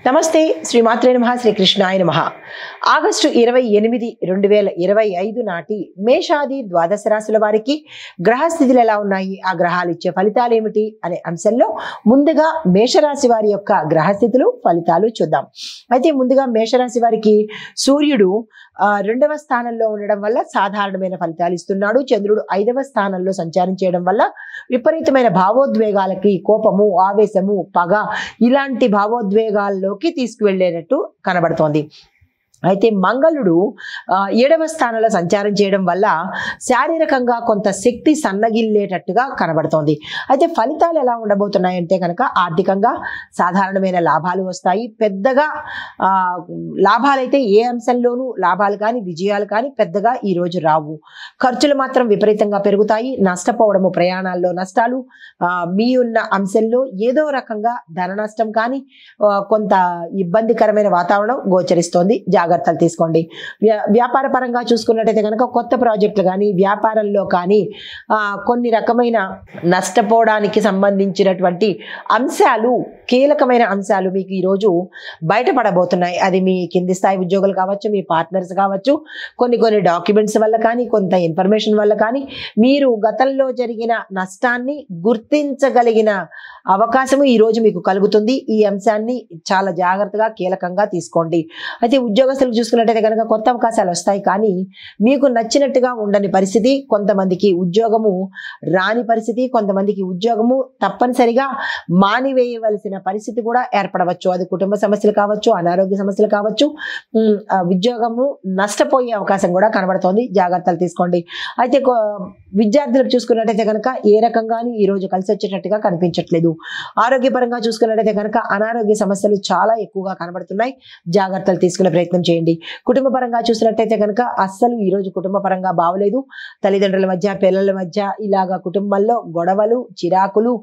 నమస్తే శ్రీమాత్రే నమః శ్రీ కృష్ణాయ నమః. ఆగస్టు 28, 2025 నాటి మేషాది ద్వాదశ రాశుల వారికి గ్రహస్థితులు ఎలా ఉన్నాయి, ఆ గ్రహాలు ఇచ్చే ఫలితాలు ఏమిటి అనే అంశంలో ముందుగా మేషరాశి వారి యొక్క గ్రహస్థితులు ఫలితాలు చూద్దాం. అయితే ముందుగా మేషరాశి వారికి సూర్యుడు 2వ స్థానంలో ఉండడం వల్ల సాధారణమైన ఫలితాలు ఇస్తున్నాడు. చంద్రుడు 5వ స్థానంలో సంచారం చేయడం వల్ల విపరీతమైన భావోద్వేగాలకి, కోపము, ఆవేశము, పగ ఇలాంటి భావోద్వేగాల్లోకి తీసుకువెళ్ళేటట్టు కనబడుతోంది. అయితే మంగళుడు 7వ స్థానంలో సంచారం చేయడం వల్ల శారీరకంగా కొంత శక్తి సన్నగిల్లేటట్టుగా కనబడుతోంది. అయితే ఫలితాలు ఎలా ఉండబోతున్నాయంటే కనుక ఆర్థికంగా సాధారణమైన లాభాలు వస్తాయి. పెద్దగా లాభాలైతే ఏ అంశంలోనూ లాభాలు కానీ విజయాలు కానీ పెద్దగా ఈరోజు రావు. ఖర్చులు మాత్రం విపరీతంగా పెరుగుతాయి. నష్టపోవడము, ప్రయాణాల్లో నష్టాలు, మీ ఉన్న అంశంలో ఏదో రకంగా ధన నష్టం కానీ కొంత ఇబ్బందికరమైన వాతావరణం గోచరిస్తోంది. జాగ్రత్తలు తీసుకోండి. వ్యాపార పరంగా చూసుకున్నట్టయితే కనుక కొత్త ప్రాజెక్టులు కానీ వ్యాపారంలో కానీ కొన్ని రకమైన నష్టపోవడానికి సంబంధించినటువంటి అంశాలు, కీలకమైన అంశాలు మీకు ఈరోజు బయటపడబోతున్నాయి. అది మీ కింది స్థాయి ఉద్యోగులు కావచ్చు, మీ పార్ట్నర్స్ కావచ్చు, కొన్ని డాక్యుమెంట్స్ వల్ల కానీ, కొంత ఇన్ఫర్మేషన్ వల్ల కానీ మీరు గతంలో జరిగిన నష్టాన్ని గుర్తించగలిగిన అవకాశము ఈరోజు మీకు కలుగుతుంది. ఈ అంశాన్ని చాలా జాగ్రత్తగా, కీలకంగా తీసుకోండి. అయితే ఉద్యోగస్తులకు చూసుకున్నట్టయితే కనుక కొత్త అవకాశాలు వస్తాయి, కానీ మీకు నచ్చినట్టుగా ఉండని పరిస్థితి, కొంతమందికి ఉద్యోగము రాని పరిస్థితి, కొంతమందికి ఉద్యోగము తప్పనిసరిగా మానివేయవలసిన పరిస్థితి కూడా ఏర్పడవచ్చు. అది కుటుంబ సమస్యలు కావచ్చు, అనారోగ్య సమస్యలు కావచ్చు, ఉద్యోగము నష్టపోయే అవకాశం కూడా కనబడుతోంది. జాగ్రత్తలు తీసుకోండి. అయితే విద్యార్థులకు చూసుకున్నట్టయితే కనుక ఏ రకంగానూ ఈ రోజు కలిసి వచ్చేటట్టుగా కనిపించట్లేదు. ఆరోగ్యపరంగా చూసుకున్నట్టయితే కనుక అనారోగ్య సమస్యలు చాలా ఎక్కువగా కనబడుతున్నాయి. జాగ్రత్తలు తీసుకునే ప్రయత్నం చేయండి. కుటుంబ పరంగా చూసినట్టయితే కనుక అస్సలు ఈ రోజు కుటుంబ పరంగా బాగలేదు. తల్లిదండ్రుల మధ్య, పిల్లల మధ్య ఇలాగా కుటుంబంలో గొడవలు, చిరాకులు,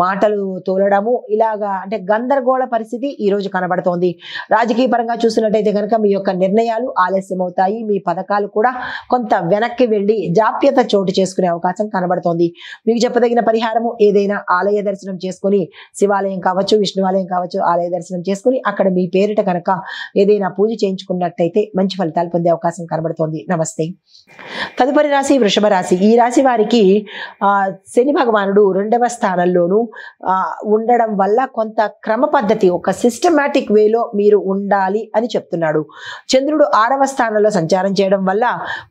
మాటలు తోలడము, ఇలాగా అంటే గందరగోళ పరిస్థితి ఈ రోజు కనబడుతోంది. రాజకీయ పరంగా చూసినట్టయితే కనుక మీ యొక్క నిర్ణయాలు ఆలస్యం అవుతాయి. మీ పథకాలు కూడా కొంత వెనక్కి వెళ్ళి జాప్యత చోటు చేసుకునే అవకాశం కనబడుతోంది. మీకు చెప్పదగిన పరిహారము ఏదైనా ఆలయ దర్శనం చేసుకుని, శివాలయం కావచ్చు, విష్ణువాలయం కావచ్చు, ఆలయ దర్శనం చేసుకుని అక్కడ మీ పేరిట కనుక ఏదైనా పూజ చేయించుకున్నట్టయితే మంచి ఫలితాలు పొందే అవకాశం కనబడుతోంది. నమస్తే. తదుపరి రాశి వృషభ రాశి. ఈ రాశి వారికి శని భగవానుడు 2వ స్థానంలోనూ ఉండడం వల్ల కొంత క్రమ పద్ధతి, ఒక సిస్టమాటిక్ వేలో మీరు ఉండాలి అని చెప్తున్నాడు. చంద్రుడు 6వ స్థానంలో సంచారం చేయడం వల్ల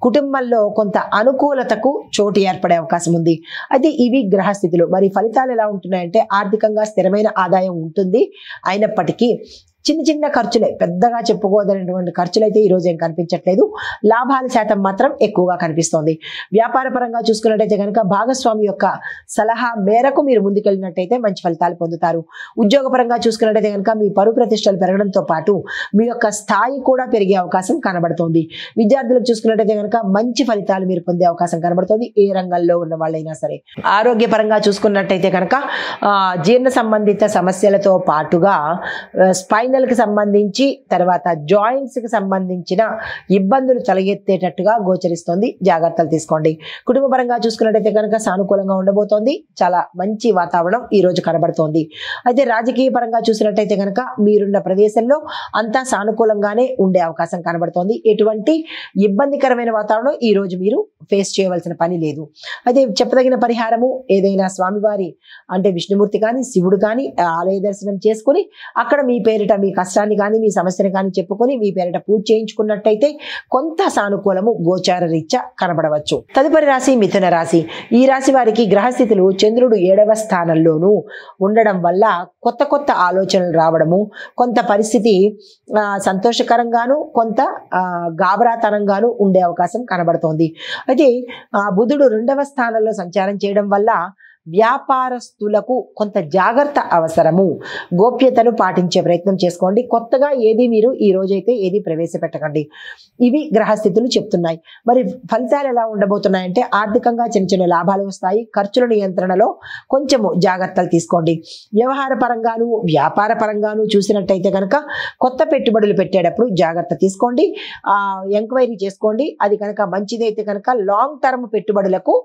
కుటుంబంలో కొంత అనుకూలతకు చోటు ఏర్పడే అవకాశం ఉంది. అయితే ఇవి గ్రహస్థితులు. మరి ఫలితాలు ఎలా ఉంటున్నాయంటే ఆర్థికంగా స్థిరమైన ఆదాయం ఉంటుంది. అయినప్పటికీ చిన్న ఖర్చులే, పెద్దగా చెప్పుకోదనేటువంటి ఖర్చులు అయితే ఈరోజు ఏం కనిపించట్లేదు. లాభాల శాతం మాత్రం ఎక్కువగా కనిపిస్తోంది. వ్యాపార పరంగా చూసుకున్నట్టయితే కనుక భాగస్వామి యొక్క సలహా మేరకు మీరు ముందుకెళ్ళినట్టయితే మంచి ఫలితాలు పొందుతారు. ఉద్యోగ పరంగా చూసుకున్నట్టయితే కనుక మీ పరువు ప్రతిష్టలు పెరగడంతో పాటు మీ యొక్క స్థాయి కూడా పెరిగే అవకాశం కనబడుతోంది. విద్యార్థులకు చూసుకున్నట్టయితే కనుక మంచి ఫలితాలు మీరు పొందే అవకాశం కనబడుతోంది, ఏ రంగంలో ఉన్న వాళ్ళైనా సరే. ఆరోగ్య పరంగా చూసుకున్నట్టయితే కనుక జీర్ణ సంబంధిత సమస్యలతో పాటుగా స్పైనల్ కి సంబంధించి, తర్వాత జాయింట్స్ కి సంబంధించిన ఇబ్బందులు తలెత్తేటట్టుగా గోచరిస్తోంది. జాగ్రత్తలు తీసుకోండి. కుటుంబ పరంగా చూసుకున్నట్టయితే కనుక సానుకూలంగా ఉండబోతోంది. చాలా మంచి వాతావరణం ఈ రోజు కనబడుతోంది. అయితే రాజకీయ పరంగా చూసినట్టయితే కనుక మీరున్న ప్రదేశంలో అంతా సానుకూలంగానే ఉండే అవకాశం కనబడుతోంది. ఎటువంటి ఇబ్బందికరమైన వాతావరణం ఈ రోజు మీరు ఫేస్ చేయవలసిన పని లేదు. అయితే చెప్పదగిన పరిహారము ఏదైనా స్వామివారి అంటే విష్ణుమూర్తి కానీ, శివుడు కానీ ఆలయ దర్శనం చేసుకుని అక్కడ మీ పేరిట మీ కష్టాన్ని కానీ, మీ సమస్యను కానీ చెప్పుకొని మీ పేరిట పూజ చేయించుకున్నట్టయితే కొంత సానుకూలము గోచార రీత్యా కనబడవచ్చు. తదుపరి రాశి మిథున రాశి. ఈ రాశి వారికి గ్రహస్థితులు చంద్రుడు 7వ స్థానంలోనూ ఉండడం వల్ల కొత్త ఆలోచనలు రావడము, కొంత పరిస్థితి సంతోషకరంగాను, కొంత గాబరాతనంగాను ఉండే అవకాశం కనబడుతోంది. అయితే బుధుడు 2వ స్థానంలో సంచారం చేయడం వల్ల వ్యాపారస్తులకు కొంత జాగ్రత్త అవసరము. గోప్యతను పాటించే ప్రయత్నం చేసుకోండి. కొత్తగా ఏది మీరు ఈ రోజైతే ఏది ప్రవేశపెట్టకండి. ఇవి గ్రహస్థితులు చెప్తున్నాయి. మరి ఫలితాలు ఎలా ఉండబోతున్నాయంటే ఆర్థికంగా చిన్న లాభాలు వస్తాయి. ఖర్చుల నియంత్రణలో కొంచెము జాగ్రత్తలు తీసుకోండి. వ్యవహార పరంగాను, వ్యాపార పరంగాను చూసినట్టయితే కనుక కొత్త పెట్టుబడులు పెట్టేటప్పుడు జాగ్రత్త తీసుకోండి. ఎంక్వైరీ చేసుకోండి. అది కనుక మంచిదైతే కనుక లాంగ్ టర్మ్ పెట్టుబడులకు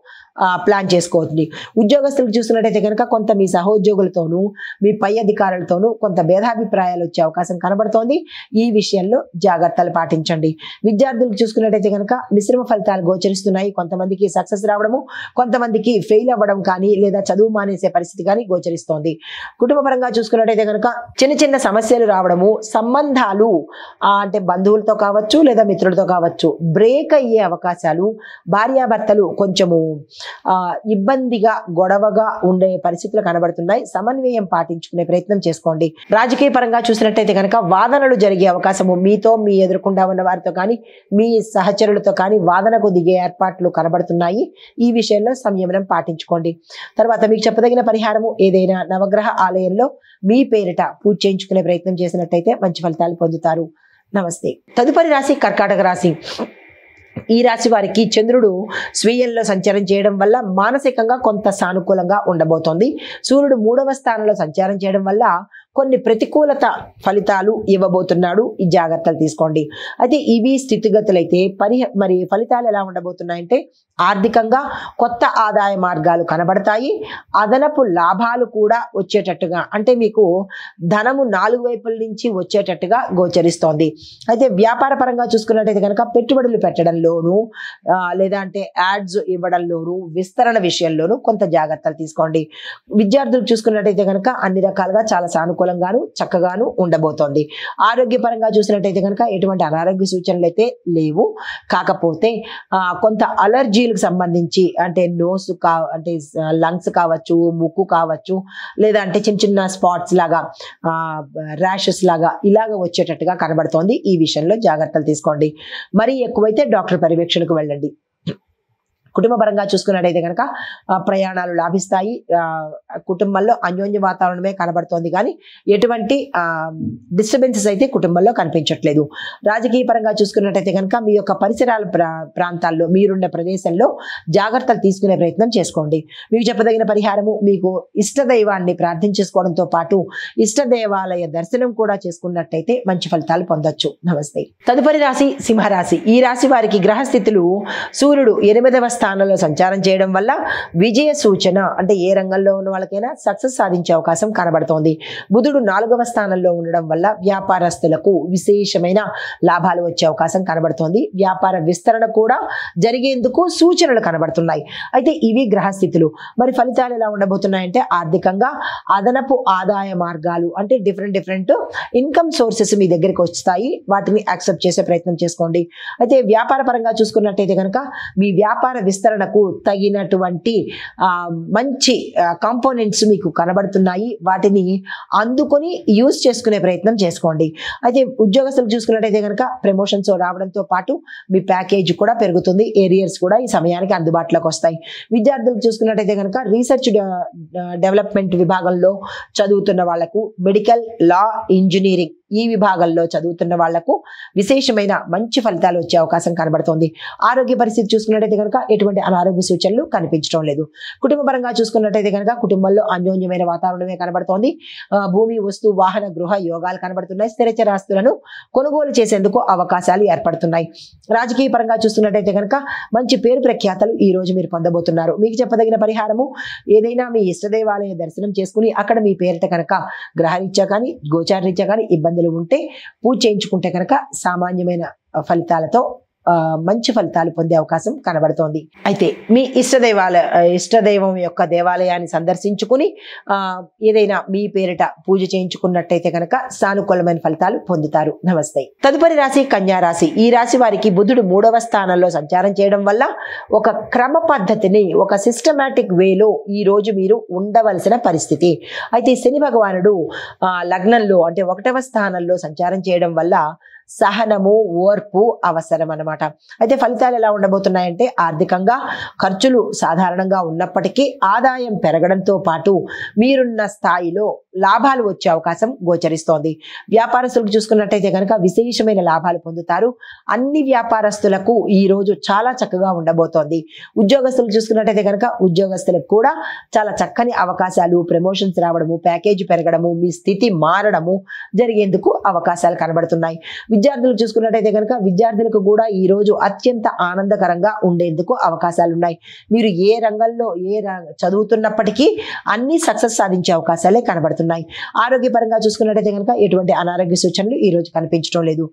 ప్లాన్ చేసుకోండి. ఉద్యోగ ఉద్యోగస్తులకు చూస్తున్నట్టయితే కనుక కొంత మీ సహోద్యోగులతోనూ మీ పై అధికారులతోనూ కొంత భేదాభిప్రాయాలు వచ్చే అవకాశం కనబడుతోంది. ఈ విషయంలో జాగ్రత్తలు పాటించండి. విద్యార్థులకు చూసుకున్నట్టయితే కనుక మిశ్రమ ఫలితాలు గోచరిస్తున్నాయి. కొంతమందికి సక్సెస్ రావడము, కొంతమందికి ఫెయిల్ అవ్వడం కానీ లేదా చదువు మానేసే పరిస్థితి కానీ గోచరిస్తోంది. కుటుంబ పరంగా చూసుకున్నట్టయితే కనుక చిన్న చిన్న సమస్యలు రావడము, సంబంధాలు అంటే బంధువులతో కావచ్చు లేదా మిత్రులతో కావచ్చు బ్రేక్ అయ్యే అవకాశాలు, భార్యాభర్తలు కొంచెము ఇబ్బందిగా గొడవగా ఉండే పరిస్థితులు కనబడుతున్నాయి. సమన్వయం పాటించుకునే ప్రయత్నం చేసుకోండి. రాజకీయ పరంగా చూసినట్టయితే కనుక వాదనలు జరిగే అవకాశము, మీతో మీ ఎదుర్కొండా ఉన్న వారితో కానీ మీ సహచరులతో కానీ వాదనకు దిగే ఏర్పాట్లు కనబడుతున్నాయి. ఈ విషయంలో సంయమనం పాటించుకోండి. తర్వాత మీకు చెప్పదగిన పరిహారము ఏదైనా నవగ్రహ ఆలయంలో మీ పేరిట పూజ చేయించుకునే ప్రయత్నం చేసినట్టయితే మంచి ఫలితాలు పొందుతారు. నమస్తే. తదుపరి రాశి కర్కాటక రాశి. ఈ రాశి వారికి చంద్రుడు స్వీయంలో సంచారం చేయడం వల్ల మానసికంగా కొంత సానుకూలంగా ఉండబోతోంది. సూర్యుడు 3వ స్థానంలో సంచారం చేయడం వల్ల కొన్ని ప్రతికూలత ఫలితాలు ఇవ్వబోతున్నాడు. ఈ జాగ్రత్తలు తీసుకోండి. అయితే ఇవి స్థితిగతులైతే మరి ఫలితాలు ఎలా ఉండబోతున్నాయంటే ఆర్థికంగా కొత్త ఆదాయ మార్గాలు కనబడతాయి. అదనపు లాభాలు కూడా వచ్చేటట్టుగా, అంటే మీకు ధనము 4 వైపుల నుంచి వచ్చేటట్టుగా గోచరిస్తోంది. అయితే వ్యాపార పరంగా చూసుకున్నట్టయితే కనుక పెట్టుబడులు పెట్టడంలోనూ లేదా అంటే యాడ్స్ ఇవ్వడంలోనూ విస్తరణ విషయంలోనూ కొంత జాగ్రత్తలు తీసుకోండి. విద్యార్థులు చూసుకున్నట్టయితే కనుక అన్ని రకాలుగా చాలా సానుకూలంగాను చక్కగాను ఉండబోతోంది. ఆరోగ్యపరంగా చూసినట్టయితే కనుక ఎటువంటి అనారోగ్య సూచనలు అయితే లేవు. కాకపోతే కొంత అలర్జీలకు సంబంధించి అంటే నోస్ అంటే లంగ్స్ కావచ్చు, ముక్కు కావచ్చు, లేదా అంటే చిన్న చిన్న స్పాట్స్ లాగా ర్యాషెస్ లాగా ఇలాగ వచ్చేటట్టుగా కనబడుతోంది. ఈ విషయంలో జాగ్రత్తలు తీసుకోండి. మరీ ఎక్కువైతే డాక్టర్ పర్యవేక్షణకు వెళ్ళండి. కుటుంబ పరంగా చూసుకున్నట్టయితే కనుక ప్రయాణాలు లాభిస్తాయి. కుటుంబంలో అన్యోన్య వాతావరణమే కనబడుతోంది కానీ ఎటువంటి డిస్టర్బెన్సెస్ అయితే కుటుంబంలో కనిపించట్లేదు. రాజకీయ పరంగా చూసుకున్నట్టయితే కనుక మీ యొక్క పరిసరాల ప్రాంతాల్లో మీరున్న ప్రదేశంలో జాగ్రత్తలు తీసుకునే ప్రయత్నం చేసుకోండి. మీకు చెప్పదగిన పరిహారము మీకు ఇష్ట దైవాన్ని ప్రార్థించేసుకోవడంతో పాటు ఇష్ట దేవాలయ దర్శనం కూడా చేసుకున్నట్టయితే మంచి ఫలితాలు పొందొచ్చు. నమస్తే. తదుపరి రాశి సింహరాశి. ఈ రాశి వారికి గ్రహస్థితులు సూర్యుడు 8వ స్థానంలో సంచారం చేయడం వల్ల విజయ సూచన, అంటే ఏ రంగంలో ఉన్న వాళ్ళకైనా సక్సెస్ సాధించే అవకాశం కనబడుతోంది. బుధుడు 4వ స్థానంలో ఉండడం వల్ల వ్యాపారస్తులకు విశేషమైన లాభాలు వచ్చే అవకాశం కనబడుతోంది. వ్యాపార విస్తరణ కూడా జరిగేందుకు సూచనలు కనబడుతున్నాయి. అయితే ఇవి గ్రహస్థితులు. మరి ఫలితాలు ఎలా ఉండబోతున్నాయంటే ఆర్థికంగా అదనపు ఆదాయ మార్గాలు, అంటే డిఫరెంట్ ఇన్కమ్ సోర్సెస్ మీ దగ్గరికి వస్తాయి. వాటిని యాక్సెప్ట్ చేసే ప్రయత్నం చేసుకోండి. అయితే వ్యాపార పరంగా చూసుకున్నట్టయితే కనుక మీ వ్యాపార విస్తరణకు తగినటువంటి మంచి కాంపోనెంట్స్ మీకు కనబడుతున్నాయి. వాటిని అందుకొని యూజ్ చేసుకునే ప్రయత్నం చేసుకోండి. అయితే ఉద్యోగస్తులకు చూసుకున్నట్టయితే కనుక ప్రమోషన్స్ రావడంతో పాటు మీ ప్యాకేజ్ కూడా పెరుగుతుంది. ఏరియర్స్ కూడా ఈ సమయానికి అందుబాటులోకి వస్తాయి. విద్యార్థులకు చూసుకున్నట్టయితే కనుక రీసెర్చ్ డెవలప్మెంట్ విభాగంలో చదువుతున్న వాళ్లకు, మెడికల్, లా, ఇంజనీరింగ్ ఈ విభాగంలో చదువుతున్న వాళ్లకు విశేషమైన మంచి ఫలితాలు వచ్చే అవకాశం కనబడుతోంది. ఆరోగ్య పరిస్థితి చూసుకున్నట్టయితే కనుక ఎటువంటి అనారోగ్య సూచనలు కనిపించడం లేదు. కుటుంబ పరంగా చూసుకున్నట్టయితే కనుక కుటుంబంలో అన్యోన్యమైన వాతావరణమే కనబడుతోంది. భూమి, వస్తు, వాహన, గృహ యోగాలు కనబడుతున్నాయి. స్థిరచర ఆస్తులను కొనుగోలు చేసేందుకు అవకాశాలు ఏర్పడుతున్నాయి. రాజకీయ పరంగా చూస్తున్నట్టయితే కనుక మంచి పేరు ప్రఖ్యాతలు ఈ రోజు మీరు పొందబోతున్నారు. మీకు చెప్పదగిన పరిహారము ఏదైనా మీ ఇష్టదేవాలయ దర్శనం చేసుకుని అక్కడ మీ పేరిట కనుక గ్రహరీత్యా కానీ గోచారరీత్యా కానీ ఇబ్బందులు ఉంటే పూజ చేయించుకుంటే కనుక సామాన్యమైన ఫలితాలతో మంచి ఫలితాలు పొందే అవకాశం కనబడుతోంది. అయితే మీ ఇష్టదైవం యొక్క దేవాలయాన్ని సందర్శించుకుని ఏదైనా మీ పేరిట పూజ చేయించుకున్నట్టయితే కనుక సానుకూలమైన ఫలితాలు పొందుతారు. నమస్తే. తదుపరి రాశి కన్యా రాశి. ఈ రాశి వారికి బుధుడు 3వ స్థానంలో సంచారం చేయడం వల్ల ఒక క్రమ పద్ధతిని, ఒక సిస్టమాటిక్ వేలో ఈ రోజు మీరు ఉండవలసిన పరిస్థితి. అయితే శని భగవానుడు లగ్నంలో అంటే 1వ స్థానంలో సంచారం చేయడం వల్ల సహనము, ఓర్పు అవసరం అన్నమాట. అయితే ఫలితాలు ఎలా ఉండబోతున్నాయంటే ఆర్థికంగా ఖర్చులు సాధారణంగా ఉన్నప్పటికీ ఆదాయం పెరగడంతో పాటు మీరున్న స్థాయిలో లాభాలు వచ్చే అవకాశం గోచరిస్తోంది. వ్యాపారస్తులకు చూసుకున్నట్టయితే కనుక విశేషమైన లాభాలు పొందుతారు. అన్ని వ్యాపారస్తులకు ఈ రోజు చాలా చక్కగా ఉండబోతోంది. ఉద్యోగస్తులకు చూసుకున్నట్టయితే కనుక ఉద్యోగస్తులకు కూడా చాలా చక్కని అవకాశాలు, ప్రమోషన్స్ రావడము, ప్యాకేజీ పెరగడము, మీ స్థితి మారడము జరిగేందుకు అవకాశాలు కనబడుతున్నాయి. విద్యార్థులు చూసుకున్నట్టయితే కనుక విద్యార్థులకు కూడా ఈ రోజు అత్యంత ఆనందకరంగా ఉండేందుకు అవకాశాలు ఉన్నాయి. మీరు ఏ రంగంలో చదువుతున్నప్పటికీ అన్ని సక్సెస్ సాధించే అవకాశాలే కనబడుతున్నాయి. ఆరోగ్యపరంగా చూసుకున్నట్టయితే కనుక ఎటువంటి అనారోగ్య సూచనలు ఈ రోజు కనిపించడం లేదు.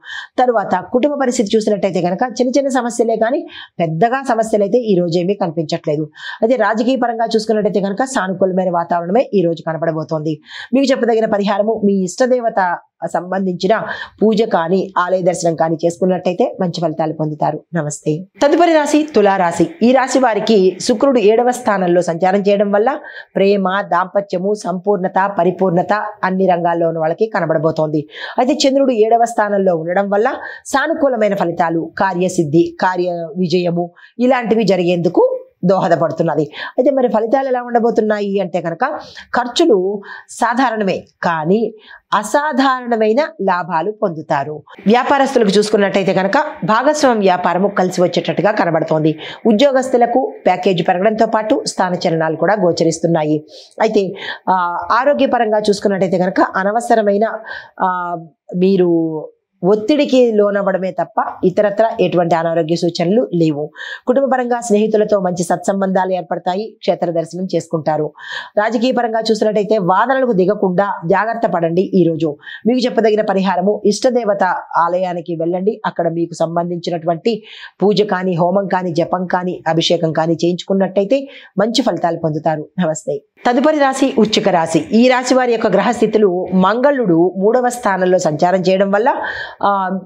తర్వాత కుటుంబ పరిస్థితి చూసినట్టయితే కనుక చిన్న చిన్న సమస్యలే కానీ పెద్దగా సమస్యలు అయితే ఈ రోజు ఏమీ కనిపించట్లేదు. అయితే రాజకీయ పరంగా చూసుకున్నట్టయితే కనుక సానుకూలమైన వాతావరణమే ఈ రోజు కనపడబోతోంది. మీకు చెప్పదగిన పరిహారము మీ ఇష్టదేవత సంబంధించిన పూజ కానీ ఆలయ దర్శనం కానీ చేసుకున్నట్టయితే మంచి ఫలితాలు పొందుతారు. నమస్తే. తదుపరి రాశి తులారాశి. ఈ రాశి వారికి శుక్రుడు 7వ స్థానంలో సంచారం చేయడం వల్ల ప్రేమ, దాంపత్యము, సంపూర్ణత, పరిపూర్ణత అన్ని రంగాల్లో ఉన్న వాళ్ళకి కనబడబోతోంది. అయితే చంద్రుడు 7వ స్థానంలో ఉండడం వల్ల సానుకూలమైన ఫలితాలు, కార్యసిద్ధి, కార్య విజయము ఇలాంటివి జరిగేందుకు దోహదపడుతున్నది. అయితే మరి ఫలితాలు ఎలా ఉండబోతున్నాయి అంటే కనుక ఖర్చులు సాధారణమే కానీ అసాధారణమైన లాభాలు పొందుతారు. వ్యాపారస్తులకు చూసుకున్నట్టయితే కనుక భాగస్వామ్య వ్యాపారము కలిసి వచ్చేటట్టుగా కనబడుతోంది. ఉద్యోగస్తులకు ప్యాకేజీ పెరగడంతో పాటు స్థానచలనాలు కూడా గోచరిస్తున్నాయి. అయితే ఆరోగ్యపరంగా చూసుకున్నట్టయితే కనుక అనవసరమైన మీరు ఒత్తిడికి లోనవ్వడమే తప్ప ఇతరత్ర ఎటువంటి అనారోగ్య సూచనలు లేవు. కుటుంబపరంగా స్నేహితులతో మంచి సత్సంబంధాలు ఏర్పడతాయి. క్షేత్ర దర్శనం చేసుకుంటారు. రాజకీయ పరంగా చూసినట్టయితే వాదనలకు దిగకుండా జాగ్రత్త పడండి. ఈ రోజు మీకు చెప్పదగిన పరిహారము ఇష్టదేవత ఆలయానికి వెళ్ళండి. అక్కడ మీకు సంబంధించినటువంటి పూజ కానీ, హోమం కానీ, జపం కానీ, అభిషేకం కానీ చేయించుకున్నట్టయితే మంచి ఫలితాలు పొందుతారు. నమస్తే. తదుపరి రాశి వృశ్చిక రాశి. ఈ రాశి వారి యొక్క గ్రహస్థితులు మంగళుడు 3వ స్థానంలో సంచారం చేయడం వల్ల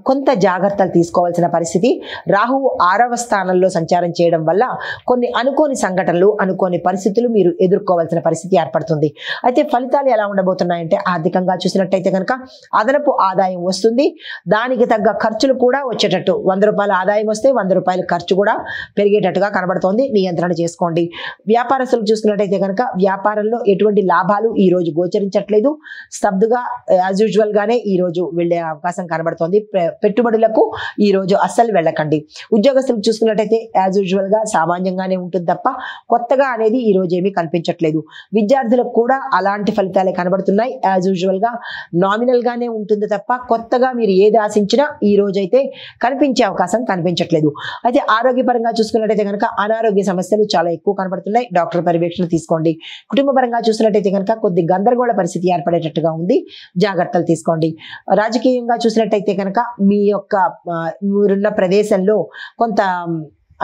కొంత జాగ్రత్తలు తీసుకోవాల్సిన పరిస్థితి. రాహువు 6వ స్థానంలో సంచారం చేయడం వల్ల కొన్ని అనుకోని సంఘటనలు, అనుకోని పరిస్థితులు మీరు ఎదుర్కోవాల్సిన పరిస్థితి ఏర్పడుతుంది. అయితే ఫలితాలు ఎలా ఉండబోతున్నాయంటే ఆర్థికంగా చూసినట్టయితే కనుక అదనపు ఆదాయం వస్తుంది. దానికి తగ్గ ఖర్చులు కూడా వచ్చేటట్టు 100 రూపాయల ఆదాయం వస్తే 100 రూపాయల ఖర్చు కూడా పెరిగేటట్టుగా కనబడుతోంది. నియంత్రణ చేసుకోండి. వ్యాపారస్తులు చూసుకున్నట్టయితే కనుక వ్యాపారంలో ఎటువంటి లాభాలు ఈ రోజు గోచరించట్లేదు. స్తబ్దుగా యాజ్ యూజువల్ గానే ఈ రోజు వెళ్లే అవకాశం కనబడుతుంది. పెట్టుబడులకు ఈ రోజు అస్సలు వెళ్ళకండి. ఉద్యోగస్తులకు చూసుకున్నట్టయితే యాజ్ యూజువల్ గా సామాన్యంగానే ఉంటుంది తప్ప కొత్తగా అనేది ఈ రోజు ఏమీ కనిపించట్లేదు. విద్యార్థులకు కూడా అలాంటి ఫలితాలే కనబడుతున్నాయి. యాజ్ యూజువల్ గా నామినల్ గానే ఉంటుంది తప్ప కొత్తగా మీరు ఏది ఆశించినా ఈ రోజు అయితే కనిపించే అవకాశం కనిపించట్లేదు. అయితే ఆరోగ్యపరంగా చూసుకున్నట్టయితే కనుక అనారోగ్య సమస్యలు చాలా ఎక్కువ కనబడుతున్నాయి. డాక్టర్ పర్యవేక్షణ తీసుకోండి. కుటుంబ పరంగా చూసినట్టయితే కనుక కొద్ది గందరగోళ పరిస్థితి ఏర్పడేటట్టుగా ఉంది. జాగ్రత్తలు తీసుకోండి. రాజకీయంగా చూసినట్టయితే కనుక మీ యొక్క మీరున్న ప్రదేశంలో కొంత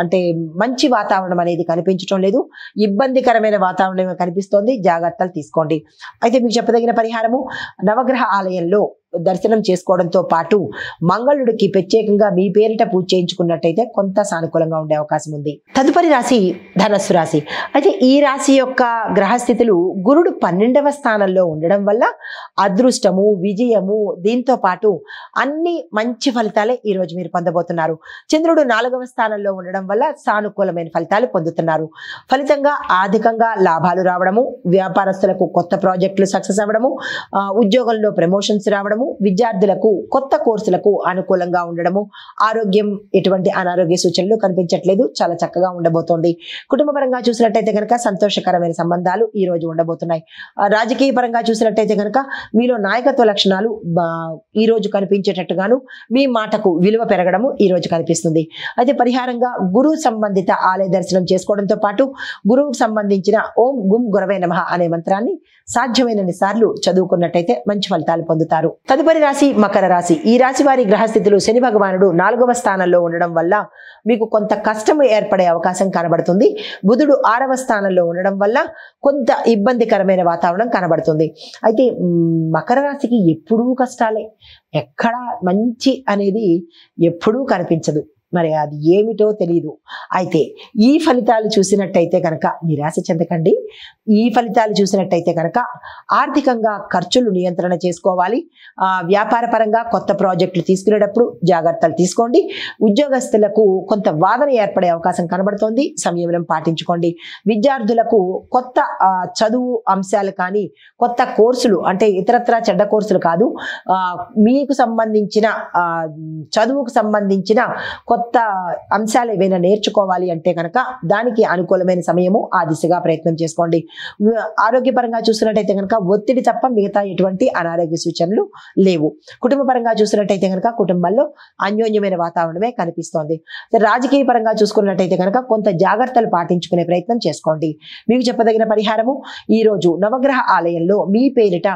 అంటే మంచి వాతావరణం అనేది కనిపించడం లేదు. ఇబ్బందికరమైన వాతావరణం కనిపిస్తోంది. జాగ్రత్తలు తీసుకోండి. అయితే మీకు చెప్పదగిన పరిహారము నవగ్రహ ఆలయంలో దర్శనం చేసుకోవడంతో పాటు మంగళుడికి ప్రత్యేకంగా మీ పేరిట పూజ చేయించుకున్నట్టయితే కొంత సానుకూలంగా ఉండే అవకాశం ఉంది. తదుపరి రాశి ధనస్సు రాశి. అయితే ఈ రాశి యొక్క గ్రహస్థితులు గురుడు 12వ స్థానంలో ఉండడం వల్ల అదృష్టము, విజయము, దీంతో పాటు అన్ని మంచి ఫలితాలే ఈ రోజు మీరు పొందబోతున్నారు. చంద్రుడు 4వ స్థానంలో ఉండడం వల్ల సానుకూలమైన ఫలితాలు పొందుతున్నారు. ఫలితంగా ఆర్థికంగా లాభాలు రావడము, వ్యాపారస్తులకు కొత్త ప్రాజెక్టులు సక్సెస్ అవ్వడము, ఉద్యోగంలో ప్రమోషన్స్ రావడము, విద్యార్థులకు కొత్త కోర్సులకు అనుకూలంగా ఉండడము, ఆరోగ్యం ఎటువంటి అనారోగ్య సూచనలు కనిపించట్లేదు. చాలా చక్కగా ఉండబోతోంది. కుటుంబ పరంగా చూసినట్టయితే కనుక సంతోషకరమైన సంబంధాలు ఈ రోజు ఉండబోతున్నాయి. రాజకీయ పరంగా చూసినట్టయితే కనుక మీలో నాయకత్వ లక్షణాలు ఈ రోజు కనిపించేటట్టుగాను మీ మాటకు విలువ పెరగడము ఈ రోజు కనిపిస్తుంది. అయితే పరిహారంగా గురువు సంబంధిత ఆలయ దర్శనం చేసుకోవడంతో పాటు గురువుకు సంబంధించిన ఓం గుం గురవే నమః అనే మంత్రాన్ని సాధ్యమైనన్ని సార్లు చదువుకున్నట్టయితే మంచి ఫలితాలు పొందుతారు. తదుపరి రాశి మకర రాశి. ఈ రాశి వారి గ్రహస్థితులు శని భగవానుడు 4వ స్థానంలో ఉండడం వల్ల మీకు కొంత కష్టం ఏర్పడే అవకాశం కనబడుతుంది. బుధుడు 6వ స్థానంలో ఉండడం వల్ల కొంత ఇబ్బందికరమైన వాతావరణం కనబడుతుంది. అయితే మకర రాశికి ఎప్పుడూ కష్టాలే, ఎక్కడా మంచి అనేది ఎప్పుడూ కనిపించదు. మరి అది ఏమిటో తెలియదు. అయితే ఈ ఫలితాలు చూసినట్టయితే కనుక నిరాశ చెందకండి. ఈ ఫలితాలు చూసినట్టయితే కనుక ఆర్థికంగా ఖర్చులు నియంత్రణ చేసుకోవాలి. వ్యాపార పరంగా కొత్త ప్రాజెక్టులు తీసుకునేటప్పుడు జాగ్రత్తలు తీసుకోండి. ఉద్యోగస్తులకు కొంత వాదన ఏర్పడే అవకాశం కనబడుతోంది. సంయమనం పాటించుకోండి. విద్యార్థులకు కొత్త చదువు అంశాలు కానీ కొత్త కోర్సులు అంటే ఇతరత్రా చెడ్డ కోర్సులు కాదు, మీకు సంబంధించిన చదువుకు సంబంధించిన కొత్త కొత్త అంశాలు ఏవైనా నేర్చుకోవాలి అంటే కనుక దానికి అనుకూలమైన సమయము, ఆ దిశగా ప్రయత్నం చేసుకోండి. ఆరోగ్యపరంగా చూసినట్టయితే కనుక ఒత్తిడి తప్ప మిగతా ఎటువంటి అనారోగ్య సూచనలు లేవు. కుటుంబ పరంగా చూసినట్టయితే కనుక కుటుంబంలో అన్యోన్యమైన వాతావరణమే కనిపిస్తోంది. రాజకీయ పరంగా చూసుకున్నట్టయితే కనుక కొంత జాగ్రత్తలు పాటించుకునే ప్రయత్నం చేసుకోండి. మీకు చెప్పదగిన పరిహారము, ఈ రోజు నవగ్రహ ఆలయంలో మీ పేరిట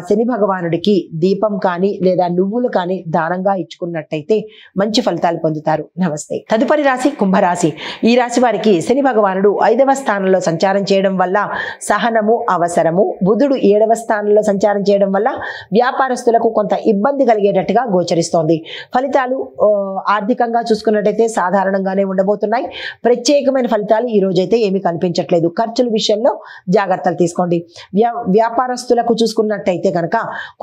శని భగవానుడికి దీపం కానీ లేదా నువ్వులు కానీ దానంగా ఇచ్చుకున్నట్టయితే మంచి ఫలితాలు పొందుతారు. నమస్తే. తదుపరి రాశి కుంభరాశి. ఈ రాశి వారికి శని భగవానుడు 5వ స్థానంలో సంచారం చేయడం వల్ల సహనము అవసరము. బుధుడు 7వ స్థానంలో సంచారం చేయడం వల్ల వ్యాపారస్తులకు కొంత ఇబ్బంది కలిగేటట్టుగా గోచరిస్తోంది. ఫలితాలు ఆర్థికంగా చూసుకున్నట్టయితే సాధారణంగానే ఉండబోతున్నాయి. ప్రత్యేకమైన ఫలితాలు ఈ రోజైతే ఏమీ కనిపించట్లేదు. ఖర్చుల విషయంలో జాగ్రత్తలు తీసుకోండి. వ్యాపారస్తులకు చూసుకున్నట్టయితే కనుక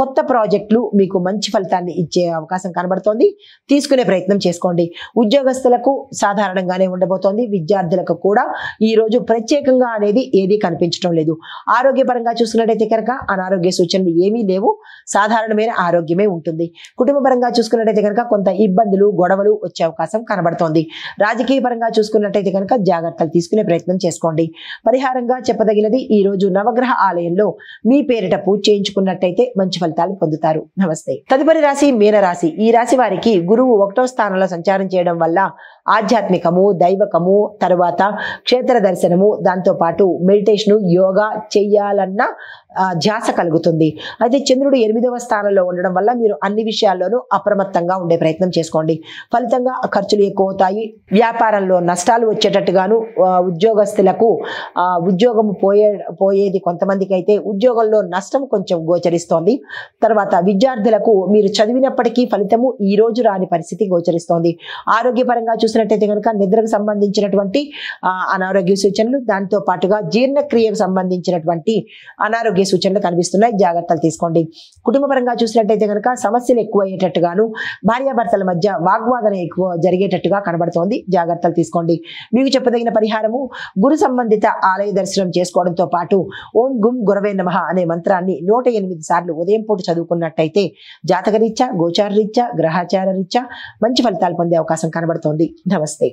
కొత్త ప్రాజెక్టులు మీకు మంచి ఫలితాన్ని ఇచ్చే అవకాశం కనబడుతోంది. తీసుకునే ప్రయత్నం చేసుకోండి. ఉద్యోగస్తులకు సాధారణంగానే ఉండబోతోంది. విద్యార్థులకు కూడా ఈ రోజు ప్రత్యేకంగా అనేది ఏదీ కనిపించడం లేదు. ఆరోగ్యపరంగా చూసుకున్నట్టయితే కనుక అనారోగ్య సూచనలు ఏమీ లేవు. సాధారణమైన ఆరోగ్యమే ఉంటుంది. కుటుంబ పరంగా చూసుకున్నట్టయితే కనుక కొంత ఇబ్బందులు, గొడవలు వచ్చే అవకాశం కనబడుతోంది. రాజకీయ పరంగా చూసుకున్నట్టయితే కనుక జాగ్రత్తలు తీసుకునే ప్రయత్నం చేసుకోండి. పరిహారంగా చెప్పదగినది, ఈ రోజు నవగ్రహ ఆలయంలో మీ పేరిట పూజ చేయించుకున్నట్టయితే మంచి ఫలితాలు పొందుతారు. నమస్తే. తదుపరి రాశి మీనరాశి. ఈ రాశి వారికి గురువు 1వ స్థానంలో సంచారం చేయడం వల్ల ఆధ్యాత్మికము, దైవకము, తరువాత క్షేత్ర దర్శనము, దాంతో పాటు మెడిటేషన్, యోగా చెయ్యాలన్న ధ్యాస కలుగుతుంది. అయితే చంద్రుడు 8వ స్థానంలో ఉండడం వల్ల మీరు అన్ని విషయాల్లోనూ అప్రమత్తంగా ఉండే ప్రయత్నం చేసుకోండి. ఫలితంగా ఖర్చులు ఎక్కువ అవుతాయి. వ్యాపారంలో నష్టాలు వచ్చేటట్టుగాను, ఉద్యోగస్తులకు ఉద్యోగం పోయేది కొంతమందికి అయితే ఉద్యోగంలో నష్టం కొంచెం గోచరిస్తోంది. తర్వాత విద్యార్థులకు మీరు చదివినప్పటికీ ఫలితము ఈ రోజు రాని పరిస్థితి గోచరిస్తోంది. ఆరోగ్యపరంగా చూసినట్టయితే కనుక నిద్రకు సంబంధించినటువంటి అనారోగ్య సూచనలు, దాంతో పాటుగా జీర్ణక్రియకు సంబంధించినటువంటి అనారోగ్య సూచనలు కనిపిస్తున్నాయి. జాగ్రత్తలు తీసుకోండి. కుటుంబ పరంగా చూసినట్టయితే కనుక సమస్యలు ఎక్కువ అయ్యేటట్టుగాను, భార్యాభర్తల మధ్య వాగ్వాదన ఎక్కువ జరిగేటట్టుగా కనబడుతోంది. జాగ్రత్తలు తీసుకోండి. మీకు చెప్పదగిన పరిహారము, గురు సంబంధిత ఆలయ దర్శనం చేసుకోవడంతో పాటు ఓం గుం గురవే నమః అనే మంత్రాన్ని 108 సార్లు ఉదయం పూట చదువుకున్నట్టయితే జాతకరీత్యా, గోచార రీత్యా, గ్రహాచార రీత్యా మంచి ఫలితాలు పొందే అవకాశం కనబడుతోంది. నమస్తే.